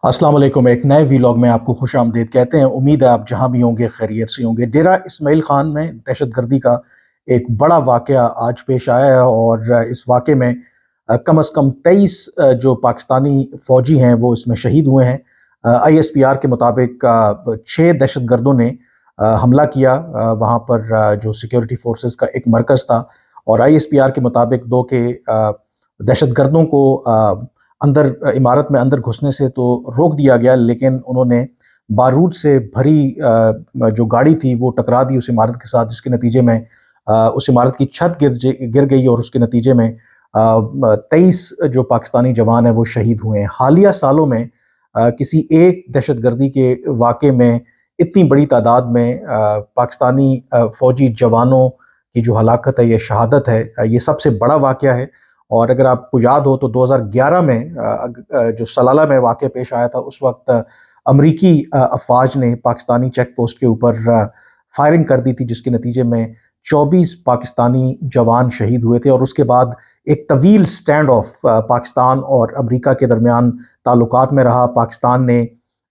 अस्सलाम वालेकुम। एक नए वीलॉग में आपको खुश आमदीद कहते हैं। उम्मीद है आप जहां भी होंगे खैरियत से होंगे। डेरा इस्माइल खान में दहशतगर्दी का एक बड़ा वाकया आज पेश आया है और इस वाक़े में कम से कम 23 जो पाकिस्तानी फ़ौजी हैं वो इसमें शहीद हुए हैं। ISPR के मुताबिक 6 दहशतगर्दों ने हमला किया वहाँ पर जो सिक्योरिटी फोर्सेस का एक मरकज़ था, और ISPR के मुताबिक 2 के दहशतगर्दों को अंदर इमारत में अंदर घुसने से तो रोक दिया गया, लेकिन उन्होंने बारूद से भरी जो गाड़ी थी वो टकरा दी उस इमारत के साथ, जिसके नतीजे में उस इमारत की छत गिर गई और उसके नतीजे में 23 जो पाकिस्तानी जवान हैं वो शहीद हुए हैं। हालिया सालों में किसी एक दहशतगर्दी के वाक़े में इतनी बड़ी तादाद में पाकिस्तानी फ़ौजी जवानों की जो हलाकत है, ये शहादत है, ये सबसे बड़ा वाक़या है। और अगर आपको याद हो तो 2011 में जो सलाला में वाक़या पेश आया था, उस वक्त अमरीकी अफ़वाज ने पाकिस्तानी चेक पोस्ट के ऊपर फायरिंग कर दी थी, जिसके नतीजे में 24 पाकिस्तानी जवान शहीद हुए थे। और उसके बाद एक तवील स्टैंड ऑफ पाकिस्तान और अमरीका के दरमियान ताल्लुकात में रहा। पाकिस्तान ने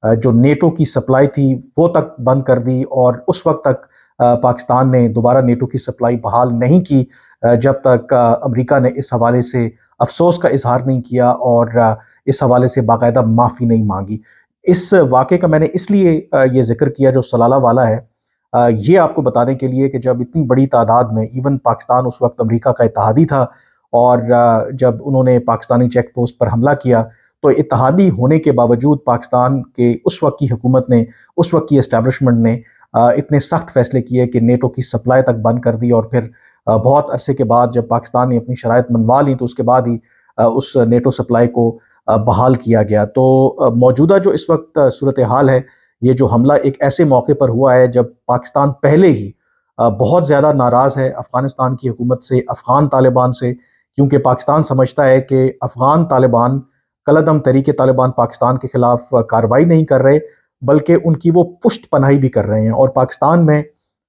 जो नेटो की सप्लाई थी वो तक बंद कर दी, और उस वक्त तक पाकिस्तान ने दोबारा नेटो की सप्लाई बहाल नहीं की जब तक अमेरिका ने इस हवाले से अफसोस का इजहार नहीं किया और इस हवाले से बाकायदा माफ़ी नहीं मांगी। इस वाक़े का मैंने इसलिए ये ज़िक्र किया जो सलाला वाला है, ये आपको बताने के लिए कि जब इतनी बड़ी तादाद में इवन पाकिस्तान उस वक्त अमेरिका का इत्तेहादी था, और जब उन्होंने पाकिस्तानी चेक पोस्ट पर हमला किया तो इत्तेहादी होने के बावजूद पाकिस्तान के उस वक्त की हुकूमत ने, उस वक्त की एस्टैब्लिशमेंट ने इतने सख्त फैसले किए कि नेटो की सप्लाई तक बंद कर दी। और फिर बहुत अरसे के बाद जब पाकिस्तान ने अपनी शराइत मनवा ली तो उसके बाद ही उस नेटो सप्लाई को बहाल किया गया। तो मौजूदा जो इस वक्त सूरत हाल है, ये जो हमला एक ऐसे मौके पर हुआ है जब पाकिस्तान पहले ही बहुत ज़्यादा नाराज़ है अफ़गानिस्तान की हुकूमत से, अफ़गान तालिबान से, क्योंकि पाकिस्तान समझता है कि अफ़गान तालिबान कलअदम तरीके तालिबान पाकिस्तान के ख़िलाफ़ कार्रवाई नहीं कर रहे, बल्कि उनकी वो पुष्ट पनाही भी कर रहे हैं। और पाकिस्तान में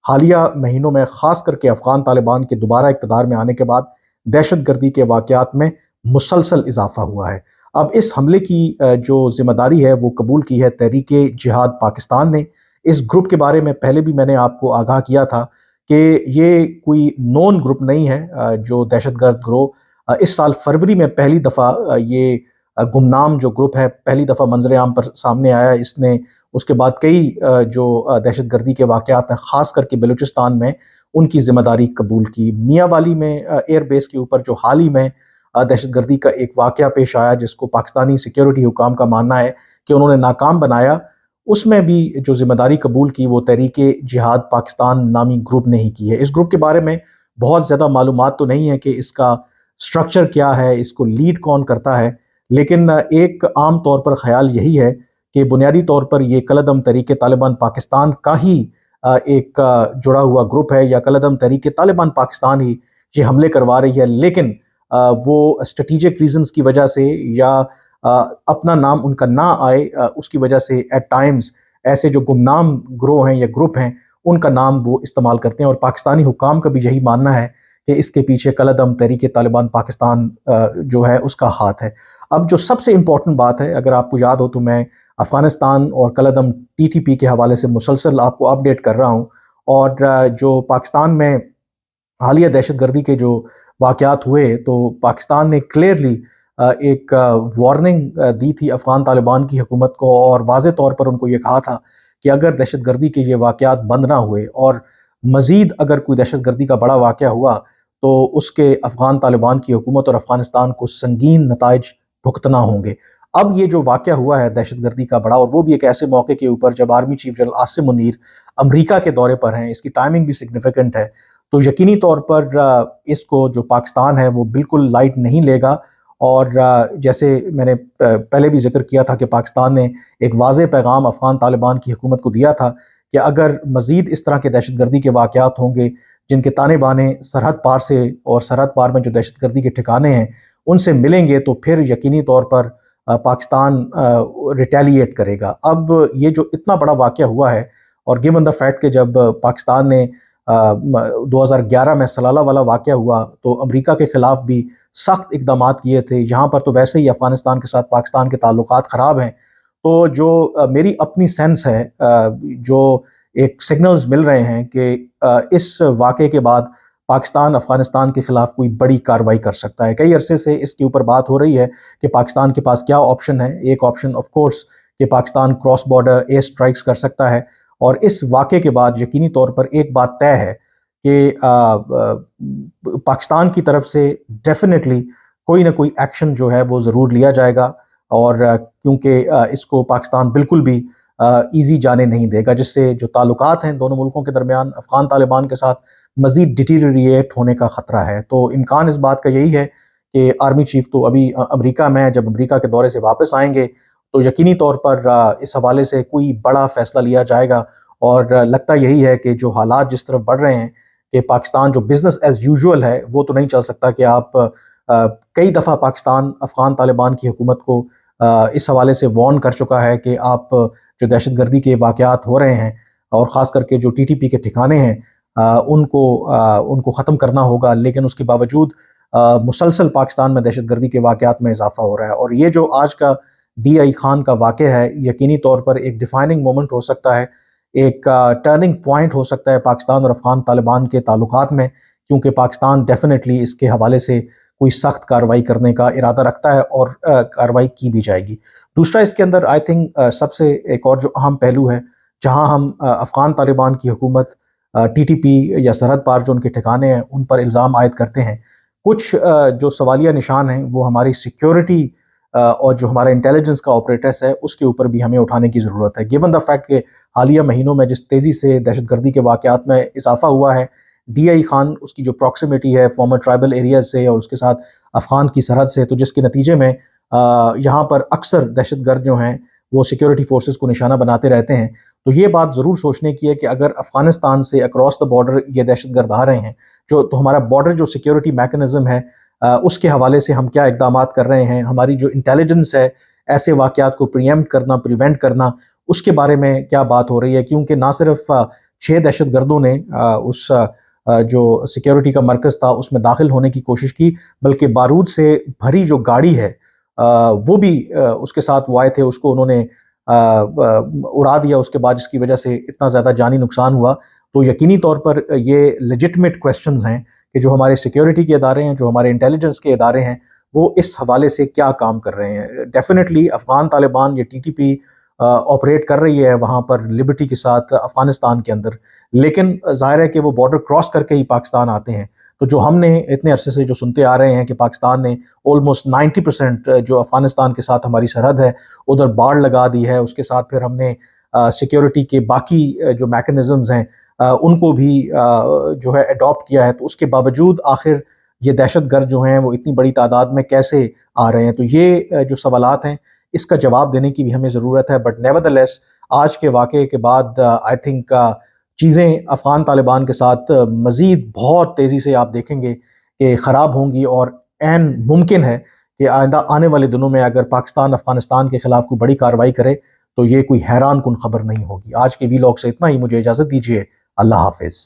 हालिया महीनों में ख़ास करके अफ़गान तालिबान के दोबारा इक़्तिदार में आने के बाद दहशतगर्दी के वाक़यात में मुसलसल इजाफ़ा हुआ है। अब इस हमले की जो ज़िम्मेदारी है वो कबूल की है तहरीके जिहाद पाकिस्तान ने। इस ग्रुप के बारे में पहले भी मैंने आपको आगाह किया था कि ये कोई नोन ग्रुप नहीं है, जो दहशतगर्द गिरोह इस साल फरवरी में पहली दफ़ा ये गुमनाम जो ग्रुप है पहली दफ़ा मंजर आम पर सामने आया। इसने उसके बाद कई जो दहशतगर्दी के वाक़यात हैं ख़ास करके बलूचिस्तान में उनकी ज़िम्मेदारी कबूल की। मियांवाली में एयर बेस के ऊपर जो हाल ही में दहशतगर्दी का एक वाक़या पेश आया, जिसको पाकिस्तानी सिक्योरिटी हुकाम का मानना है कि उन्होंने नाकाम बनाया, उसमें भी जो ज़िम्मेदारी कबूल की वो तहरीके जिहाद पाकिस्तान नामी ग्रुप ने ही की है। इस ग्रुप के बारे में बहुत ज़्यादा मालूमात तो नहीं है कि इसका स्ट्रक्चर क्या है, इसको लीड कौन करता है, लेकिन एक आम तौर पर ख़्याल यही है कि बुनियादी तौर पर ये कलअदम तहरीके तालिबान पाकिस्तान का ही एक जुड़ा हुआ ग्रुप है, या कलअदम तहरीके तालिबान पाकिस्तान ही ये हमले करवा रही है, लेकिन वो स्ट्रेटेजिक रीजंस की वजह से या अपना नाम उनका ना आए उसकी वजह से एट टाइम्स ऐसे जो गुमनाम ग्रोह हैं या ग्रुप हैं उनका नाम वो इस्तेमाल करते हैं। और पाकिस्तानी हुकाम का भी यही मानना है कि इसके पीछे कलअदम तहरीके तालिबान पाकिस्तान जो है उसका हाथ है। अब जो सबसे इम्पोर्टेंट बात है, अगर आपको याद हो तो मैं अफ़गानिस्तान और कलअदम TTP के हवाले से मुसलसल आपको अपडेट कर रहा हूँ, और जो पाकिस्तान में हालिया दहशतगर्दी के जो वाक़यात हुए तो पाकिस्तान ने क्लियरली एक वार्निंग दी थी अफ़गान तालिबान की हुकूमत को, और वाज़े तौर पर उनको ये कहा था कि अगर दहशतगर्दी के ये वाक़यात बंद ना हुए और मज़ीद अगर कोई दहशतगर्दी का बड़ा वाक़या हुआ तो उसके अफ़गान तालिबान की हुकूमत और अफ़गानिस्तान को संगीन नताइज भुगतना होंगे। अब ये जो वाक़या हुआ है दहशतगर्दी का बड़ा, और वो भी एक ऐसे मौके के ऊपर जब army chief general Asim Munir अमरीका के दौरे पर हैं, इसकी टाइमिंग भी सिग्निफिकेंट है, तो यकीनी तौर पर इसको जो पाकिस्तान है वो बिल्कुल लाइट नहीं लेगा। और जैसे मैंने पहले भी जिक्र किया था कि पाकिस्तान ने एक वाज़े पैगाम अफ़गान तालिबान की हुकूमत को दिया था कि अगर मज़ीद इस तरह के दहशतगर्दी के वाक़यात होंगे जिनके ताने बाने सरहद पार से और सरहद पार में जो दहशतगर्दी के ठिकाने हैं उनसे मिलेंगे, तो फिर यकीनी तौर पर पाकिस्तान रिटेलिएट करेगा। अब ये जो इतना बड़ा वाक़या हुआ है, और गिवन द फैक्ट कि जब पाकिस्तान ने 2011 में सलाला वाला वाक़या हुआ तो अमेरिका के ख़िलाफ़ भी सख्त इक़दामात किए थे। यहाँ पर तो वैसे ही अफ़गानिस्तान के साथ पाकिस्तान के ताल्लुकात ख़राब हैं, تو جو میری اپنی سینس ہے، جو ایک سگنلز مل رہے ہیں کہ اس واقعے کے بعد پاکستان افغانستان کے خلاف کوئی بڑی کارروائی کر سکتا ہے۔ کئی عرصے سے اس کے اوپر بات ہو رہی ہے کہ پاکستان کے پاس کیا آپشن ہے۔ ایک آپشن آف کورس کہ Pakistan cross border air strikes کر سکتا ہے، اور اس واقعے کے بعد یقینی طور پر ایک بات طے ہے کہ پاکستان کی طرف سے ڈیفینیٹلی کوئی نہ کوئی ایکشن جو ہے وہ ضرور لیا جائے گا، اور کیونکہ اس کو پاکستان بالکل بھی ایزی جانے نہیں دے گا، جس سے جو تعلقات ہیں دونوں ملکوں کے درمیان افغان طالبان کے ساتھ مزید ڈیٹیریٹ ہونے کا خطرہ ہے۔ تو امکان اس بات کا یہی ہے کہ آرمی چیف تو ابھی امریکہ میں، جب امریکہ کے دورے سے واپس آئیں گے تو یقینی طور پر اس حوالے سے کوئی بڑا فیصلہ لیا جائے گا، اور لگتا یہی ہے کہ جو حالات جس طرف بڑھ رہے ہیں کہ پاکستان جو بزنس ایز یوزول ہے وہ تو نہیں چل سکتا، کہ آپ کئی دفعہ پاکستان افغان طالبان کی حکومت کو اس حوالے سے وارن کر چکا ہے کہ آپ جو دہشت گردی کے واقعات ہو رہے ہیں، اور خاص کر کے جو ٹی ٹی پی کے ٹھکانے ہیں ان کو ختم کرنا ہوگا، لیکن اس کے باوجود مسلسل پاکستان میں دہشت گردی کے واقعات میں اضافہ ہو رہا ہے۔ اور یہ جو آج کا ڈی آئی خان کا واقعہ ہے، یقینی طور پر ایک ڈیفائننگ مومنٹ ہو سکتا ہے، ایک ٹرننگ پوائنٹ ہو سکتا ہے پاکستان اور افغان طالبان کے تعلقات میں، کیونکہ پاکستان ڈیفینیٹلی اس کے حوالے سے کوئی سخت کارروائی کرنے کا ارادہ رکھتا ہے، اور کارروائی کی بھی جائے گی۔ دوسرا اس کے اندر آئی تھنک سب سے ایک اور جو اہم پہلو ہے، جہاں ہم افغان طالبان کی حکومت ٹی ٹی پی یا سرحد پار جو ان کے ٹھکانے ہیں ان پر الزام عائد کرتے ہیں، کچھ جو سوالیہ نشان ہیں وہ ہماری سیکیورٹی اور جو ہمارا انٹیلیجنس کا آپریٹس ہے اس کے اوپر بھی ہمیں اٹھانے کی ضرورت ہے، گیون دا فیکٹ کہ حالیہ مہینوں میں جس تیزی سے دہشت گردی کے واقعات میں اضافہ ہوا ہے، ڈی آئی خان اس کی جو پراکسیمیٹی ہے فارمر ٹرائبل ایریاز سے اور اس کے ساتھ افغان کی سرحد سے، تو جس کے نتیجے میں یہاں پر اکثر دہشت گرد جو ہیں وہ سیکیورٹی فورسز کو نشانہ بناتے رہتے ہیں۔ تو یہ بات ضرور سوچنے کی ہے کہ اگر افغانستان سے اکراس دا بارڈر یہ دہشت گرد آ رہے ہیں، تو ہمارا بارڈر جو سیکیورٹی میکنزم ہے اس کے حوالے سے ہم کیا اقدامات کر رہے ہیں، ہماری جو انٹیلیجنس ہے ایسے واقعات کو پریمپٹ کرنا، پریونٹ کرنا، اس کے بارے میں کیا بات ہو رہی ہے، کیونکہ نہ صرف 6 دہشت گردوں نے اس جو سیکیورٹی کا مرکز تھا اس میں داخل ہونے کی کوشش کی، بلکہ بارود سے بھری جو گاڑی ہے وہ بھی اس کے ساتھ وہ آئے تھے، اس کو انہوں نے اڑا دیا اس کے بعد، جس کی وجہ سے اتنا زیادہ جانی نقصان ہوا۔ تو یقینی طور پر یہ لیجٹمیٹ کویسچنز ہیں کہ جو ہمارے سیکیورٹی کے ادارے ہیں، جو ہمارے انٹیلیجنس کے ادارے ہیں، وہ اس حوالے سے کیا کام کر رہے ہیں۔ ڈیفینیٹلی افغان طالبان یا ٹی ٹی پی آپریٹ کر رہی ہے وہاں پر لبرٹی کے ساتھ افغانستان کے اندر، لیکن ظاہر ہے کہ وہ بارڈر کراس کر کے ہی پاکستان آتے ہیں۔ تو جو ہم نے اتنے عرصے سے جو سنتے آ رہے ہیں کہ پاکستان نے آلموسٹ 90% جو افغانستان کے ساتھ ہماری سرحد ہے ادھر باڑ لگا دی ہے، اس کے ساتھ پھر ہم نے سیکیورٹی کے باقی جو میکنزمز ہیں ان کو بھی جو ہے اڈاپٹ کیا ہے، تو اس کے باوجود آخر یہ دہشت گرد جو ہیں وہ اتنی بڑی تعداد میں کیسے آ رہے ہیں؟ تو یہ جو سوالات ہیں اس کا جواب دینے کی بھی ہمیں ضرورت ہے۔ بٹ نیورتھلیس آج کے واقعے کے بعد آئی تھنک چیزیں افغان طالبان کے ساتھ مزید بہت تیزی سے آپ دیکھیں گے کہ خراب ہوں گی، اور عین ممکن ہے کہ آئندہ آنے والے دنوں میں اگر پاکستان افغانستان کے خلاف کوئی بڑی کارروائی کرے تو یہ کوئی حیران کن خبر نہیں ہوگی۔ آج کے ویلاگ سے اتنا ہی، مجھے اجازت دیجیے، اللہ حافظ۔